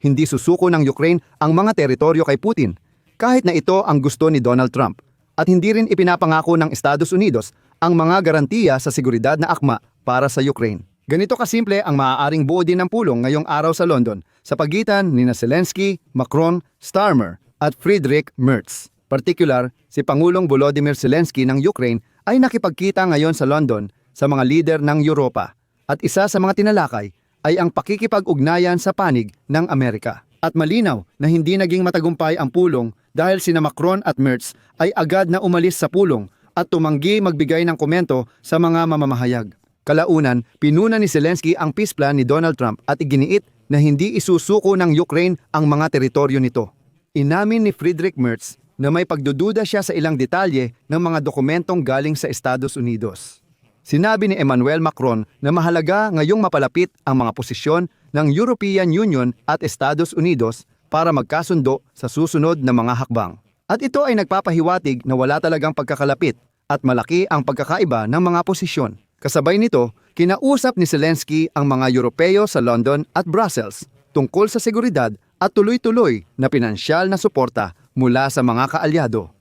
hindi susuko ng Ukraine ang mga teritoryo kay Putin, kahit na ito ang gusto ni Donald Trump, at hindi rin ipinapangako ng Estados Unidos ang mga garantiya sa seguridad na akma para sa Ukraine. Ganito kasimple ang maaaring buo din ng pulong ngayong araw sa London sa pagitan ni Zelensky, Macron, Starmer at Friedrich Merz. Partikular, si Pangulong Volodymyr Zelensky ng Ukraine ay nakipagkita ngayon sa London sa mga lider ng Europa, at isa sa mga tinalakay ay ang pakikipag-ugnayan sa panig ng Amerika. At malinaw na hindi naging matagumpay ang pulong dahil sina Macron at Merz ay agad na umalis sa pulong at tumanggi magbigay ng komento sa mga mamamahayag. Kalaunan, pinuna ni Zelensky ang peace plan ni Donald Trump at iginiit na hindi isusuko ng Ukraine ang mga teritoryo nito. Inamin ni Friedrich Merz na may pagdududa siya sa ilang detalye ng mga dokumentong galing sa Estados Unidos. Sinabi ni Emmanuel Macron na mahalaga ngayong mapalapit ang mga posisyon ng European Union at Estados Unidos para magkasundo sa susunod na mga hakbang. At ito ay nagpapahiwatig na wala talagang pagkakalapit at malaki ang pagkakaiba ng mga posisyon. Kasabay nito, kinausap ni Zelensky ang mga Europeo sa London at Brussels tungkol sa seguridad at tuloy-tuloy na pinansyal na suporta mula sa mga kaalyado.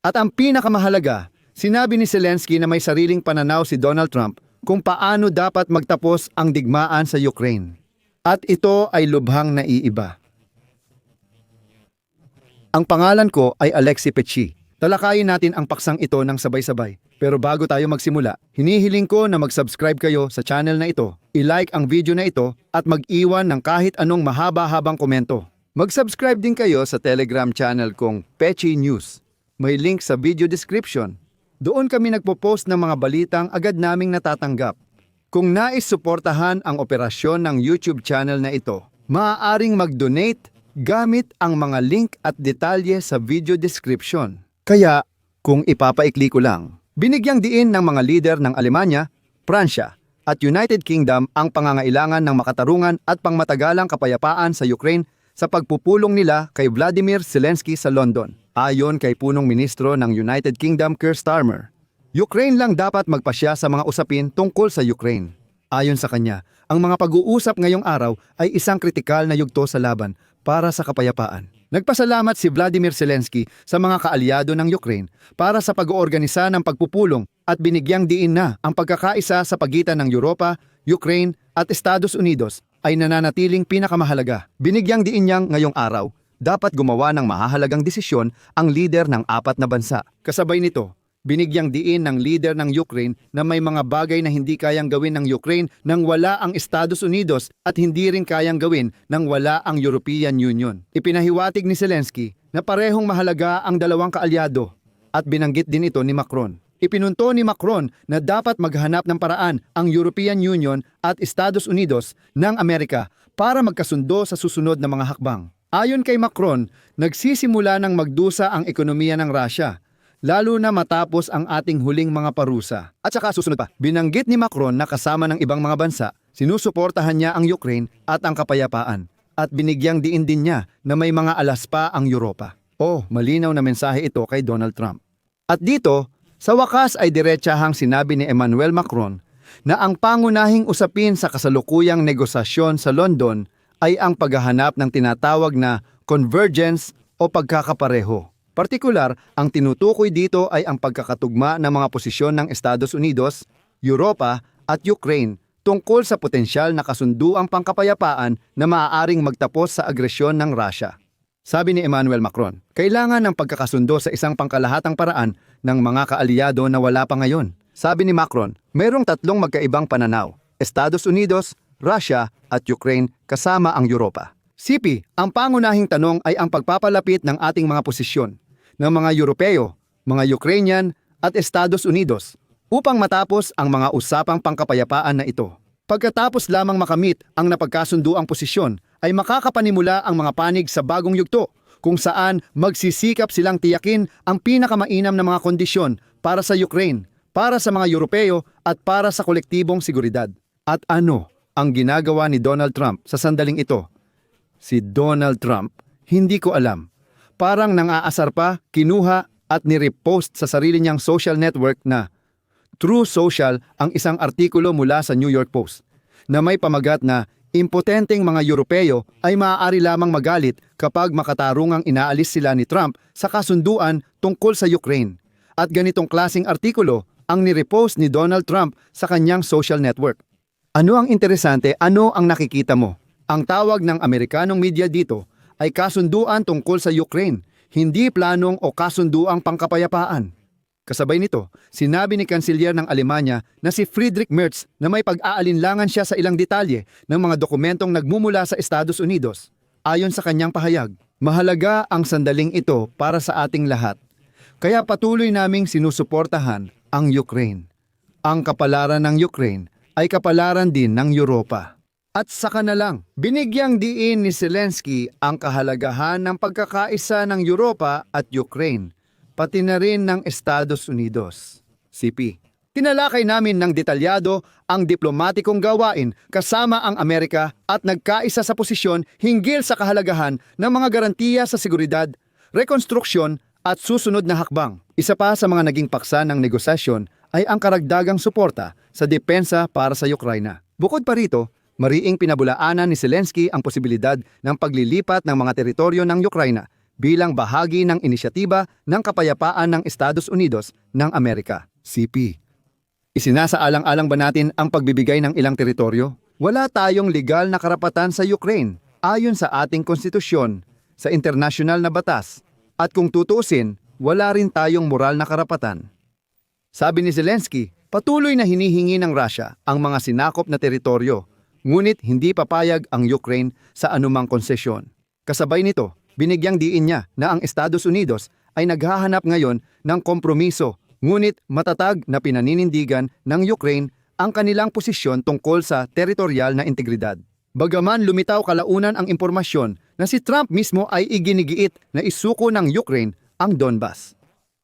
At ang pinakamahalaga, sinabi ni Zelensky na may sariling pananaw si Donald Trump kung paano dapat magtapos ang digmaan sa Ukraine. At ito ay lubhang naiiba. Ang pangalan ko ay Alexi Pechi. Talakayin natin ang paksang ito ng sabay-sabay. Pero bago tayo magsimula, hinihiling ko na mag-subscribe kayo sa channel na ito, i-like ang video na ito at mag-iwan ng kahit anong mahaba-habang komento. Mag-subscribe din kayo sa Telegram channel kong Pechi News. May link sa video description. Doon kami nagpo-post ng mga balitang agad naming natatanggap. Kung nais suportahan ang operasyon ng YouTube channel na ito, maaaring mag-donate gamit ang mga link at detalye sa video description. Kaya, kung ipapaikli ko lang, binigyang diin ng mga lider ng Alemanya, Pransya at United Kingdom ang pangangailangan ng makatarungan at pangmatagalang kapayapaan sa Ukraine sa pagpupulong nila kay Vladimir Zelensky sa London. Ayon kay punong ministro ng United Kingdom Keir Starmer, Ukraine lang dapat magpasya sa mga usapin tungkol sa Ukraine. Ayon sa kanya, ang mga pag-uusap ngayong araw ay isang kritikal na yugto sa laban para sa kapayapaan. Nagpasalamat si Vladimir Zelensky sa mga kaalyado ng Ukraine para sa pag-oorganisa ng pagpupulong at binigyang diin na ang pagkakaisa sa pagitan ng Europa, Ukraine at Estados Unidos ay nananatiling pinakamahalaga. Binigyang diin niyang ngayong araw, dapat gumawa ng mahahalagang desisyon ang lider ng apat na bansa. Kasabay nito, binigyang diin ng lider ng Ukraine na may mga bagay na hindi kayang gawin ng Ukraine nang wala ang Estados Unidos at hindi rin kayang gawin nang wala ang European Union. Ipinahiwatig ni Zelensky na parehong mahalaga ang dalawang kaalyado at binanggit din ito ni Macron. Ipinunto ni Macron na dapat maghanap ng paraan ang European Union at Estados Unidos ng Amerika para magkasundo sa susunod na mga hakbang. Ayon kay Macron, nagsisimula ng magdusa ang ekonomiya ng Russia, lalo na matapos ang ating huling mga parusa. At saka susunod pa, binanggit ni Macron na kasama ng ibang mga bansa, sinusuportahan niya ang Ukraine at ang kapayapaan. At binigyang diin din niya na may mga alas pa ang Europa. Malinaw na mensahe ito kay Donald Trump. At dito, sa wakas ay diretsahang sinabi ni Emmanuel Macron na ang pangunahing usapin sa kasalukuyang negosasyon sa London ay ang paghahanap ng tinatawag na convergence o pagkakapareho. Partikular, ang tinutukoy dito ay ang pagkakatugma ng mga posisyon ng Estados Unidos, Europa at Ukraine tungkol sa potensyal na kasunduang pangkapayapaan na maaaring magtapos sa agresyon ng Russia. Sabi ni Emmanuel Macron, kailangan ng pagkakasundo sa isang pangkalahatang paraan ng mga kaalyado na wala pa ngayon. Sabi ni Macron, mayroong tatlong magkaibang pananaw, Estados Unidos, Russia at Ukraine kasama ang Europa. CP, ang pangunahing tanong ay ang pagpapalapit ng ating mga posisyon ng mga Europeo, mga Ukrainian at Estados Unidos upang matapos ang mga usapang pangkapayapaan na ito. Pagkatapos lamang makamit ang napagkasunduang posisyon ay makakapanimula ang mga panig sa bagong yugto kung saan magsisikap silang tiyakin ang pinakamainam na mga kondisyon para sa Ukraine, para sa mga Europeo at para sa kolektibong seguridad. At ano ang ginagawa ni Donald Trump sa sandaling ito? Si Donald Trump, hindi ko alam. Parang nang-aasar pa, kinuha at nirepost sa sarili niyang social network na True Social ang isang artikulo mula sa New York Post na may pamagat na Impotenteng mga Europeo ay maaari lamang magalit kapag makatarungang inaalis sila ni Trump sa kasunduan tungkol sa Ukraine. At ganitong klasing artikulo ang nirepost ni Donald Trump sa kanyang social network. Ano ang interesante? Ano ang nakikita mo? Ang tawag ng Amerikanong media dito ay kasunduan tungkol sa Ukraine, hindi planong o kasunduang pangkapayapaan. Kasabay nito, sinabi ni Kanselyer ng Alemanya na si Friedrich Merz na may pag-aalinlangan siya sa ilang detalye ng mga dokumentong nagmumula sa Estados Unidos. Ayon sa kanyang pahayag, mahalaga ang sandaling ito para sa ating lahat. Kaya patuloy naming sinusuportahan ang Ukraine. Ang kapalaran ng Ukraine ay kapalaran din ng Europa. At saka na lang, binigyang diin ni Zelensky ang kahalagahan ng pagkakaisa ng Europa at Ukraine, pati na rin ng Estados Unidos. CP. Tinalakay namin ng detalyado ang diplomatikong gawain kasama ang Amerika at nagkaisa sa posisyon hinggil sa kahalagahan ng mga garantiya sa seguridad, rekonstruksyon at susunod na hakbang. Isa pa sa mga naging paksa ng negosasyon ay ang karagdagang suporta sa depensa para sa Ukraina. Bukod pa rito, mariing pinabulaanan ni Zelensky ang posibilidad ng paglilipat ng mga teritoryo ng Ukraina bilang bahagi ng inisyatiba ng kapayapaan ng Estados Unidos ng Amerika, CP. Isinasaalang-alang ba natin ang pagbibigay ng ilang teritoryo? Wala tayong legal na karapatan sa Ukraine ayon sa ating konstitusyon, sa internasyonal na batas, at kung tutuusin, wala rin tayong moral na karapatan. Sabi ni Zelensky, patuloy na hinihingi ng Russia ang mga sinakop na teritoryo, ngunit hindi papayag ang Ukraine sa anumang konsesyon. Kasabay nito, binigyang diin niya na ang Estados Unidos ay naghahanap ngayon ng kompromiso, ngunit matatag na pinaninindigan ng Ukraine ang kanilang posisyon tungkol sa teritorial na integridad. Bagaman lumitaw kalaunan ang impormasyon na si Trump mismo ay iginigiit na isuko ng Ukraine ang Donbas.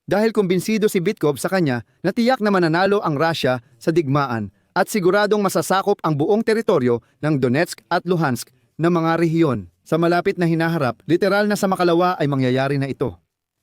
Dahil kumbinsido si Bitkov sa kanya na tiyak na mananalo ang Russia sa digmaan at siguradong masasakop ang buong teritoryo ng Donetsk at Luhansk na mga rehiyon. Sa malapit na hinaharap, literal na sa makalawa ay mangyayari na ito.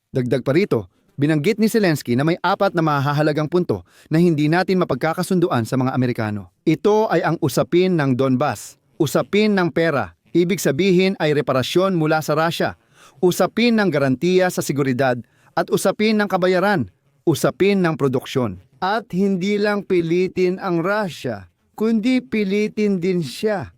Dagdag pa rito, binanggit ni Zelensky na may 4 na mahahalagang punto na hindi natin mapagkakasunduan sa mga Amerikano. Ito ay ang usapin ng Donbas, usapin ng pera, ibig sabihin ay reparasyon mula sa Russia, usapin ng garantiya sa seguridad at usapin ng kabayaran, usapin ng produksyon. At hindi lang pilitin ang Russia, kundi pilitin din siya.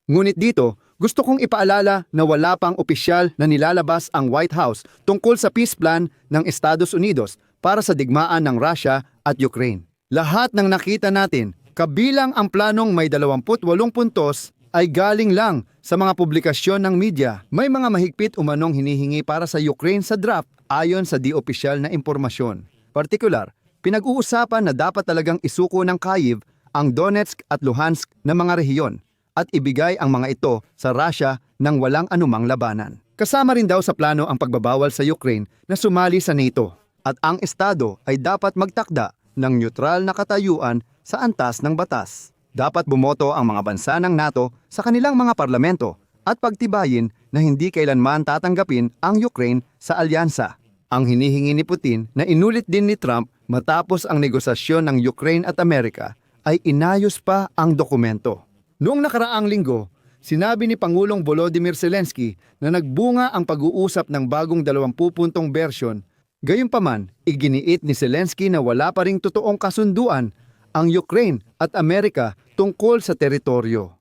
Ngunit dito, gusto kong ipaalala na wala pang opisyal na nilalabas ang White House tungkol sa peace plan ng Estados Unidos para sa digmaan ng Russia at Ukraine. Lahat ng nakita natin, kabilang ang planong may 28 puntos, ay galing lang sa mga publikasyon ng media. May mga mahigpit umanong hinihingi para sa Ukraine sa draft ayon sa di-opisyal na impormasyon. Partikular, pinag-uusapan na dapat talagang isuko ng Kyiv ang Donetsk at Luhansk na mga rehiyon at ibigay ang mga ito sa Russia nang walang anumang labanan. Kasama rin daw sa plano ang pagbabawal sa Ukraine na sumali sa NATO at ang Estado ay dapat magtakda ng neutral na katayuan sa antas ng batas. Dapat bumoto ang mga bansa ng NATO sa kanilang mga parlamento at pagtibayin na hindi kailanman tatanggapin ang Ukraine sa alyansa. Ang hinihingi ni Putin na inulit din ni Trump matapos ang negosasyon ng Ukraine at Amerika ay inayos pa ang dokumento. Noong nakaraang linggo, sinabi ni Pangulong Volodymyr Zelensky na nagbunga ang pag-uusap ng bagong 20-puntong bersyon. Gayunpaman, iginiit ni Zelensky na wala pa ring totoong kasunduan ang Ukraine at Amerika tungkol sa teritoryo.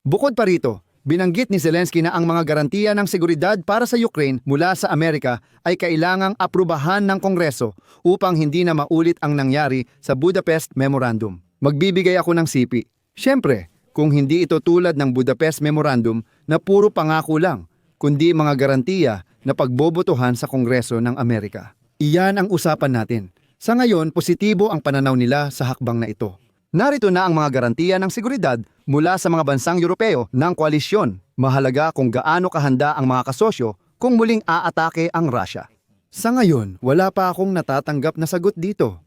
Bukod pa rito, binanggit ni Zelensky na ang mga garantiya ng seguridad para sa Ukraine mula sa Amerika ay kailangang aprubahan ng Kongreso upang hindi na maulit ang nangyari sa Budapest Memorandum. Magbibigay ako ng sipi. Siyempre, kung hindi ito tulad ng Budapest Memorandum na puro pangako lang, kundi mga garantiya na pagbobotohan sa Kongreso ng Amerika. Iyan ang usapan natin. Sa ngayon, positibo ang pananaw nila sa hakbang na ito. Narito na ang mga garantiya ng seguridad mula sa mga bansang Europeo ng koalisyon. Mahalaga kung gaano kahanda ang mga kasosyo kung muling aatake ang Russia. Sa ngayon, wala pa akong natatanggap na sagot dito.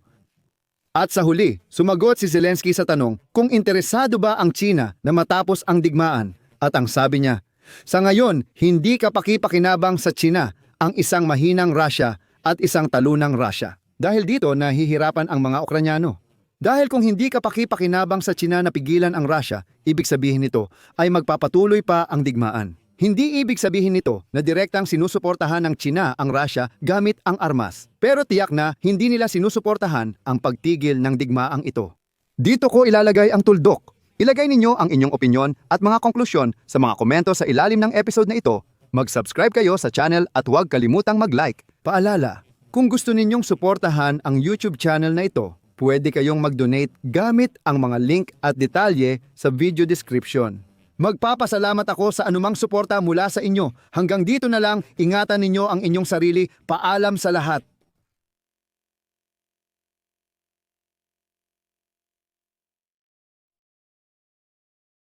At sa huli, sumagot si Zelensky sa tanong kung interesado ba ang China na matapos ang digmaan. At ang sabi niya, sa ngayon, hindi kapakipakinabang sa China ang isang mahinang Russia at isang talunang Russia. Dahil dito nahihirapan ang mga Ukranyano. Dahil kung hindi ka pakipakinabang sa Tsina na pigilan ang Russia, ibig sabihin nito ay magpapatuloy pa ang digmaan. Hindi ibig sabihin nito na direktang sinusuportahan ng Tsina ang Russia gamit ang armas. Pero tiyak na hindi nila sinusuportahan ang pagtigil ng digmaang ito. Dito ko ilalagay ang tuldok. Ilagay ninyo ang inyong opinyon at mga konklusyon sa mga komento sa ilalim ng episode na ito. Mag-subscribe kayo sa channel at huwag kalimutang mag-like. Paalala, kung gusto ninyong suportahan ang YouTube channel na ito, pwede kayong mag-donate gamit ang mga link at detalye sa video description. Magpapasalamat ako sa anumang suporta mula sa inyo. Hanggang dito na lang, ingatan ninyo ang inyong sarili. Paalam sa lahat.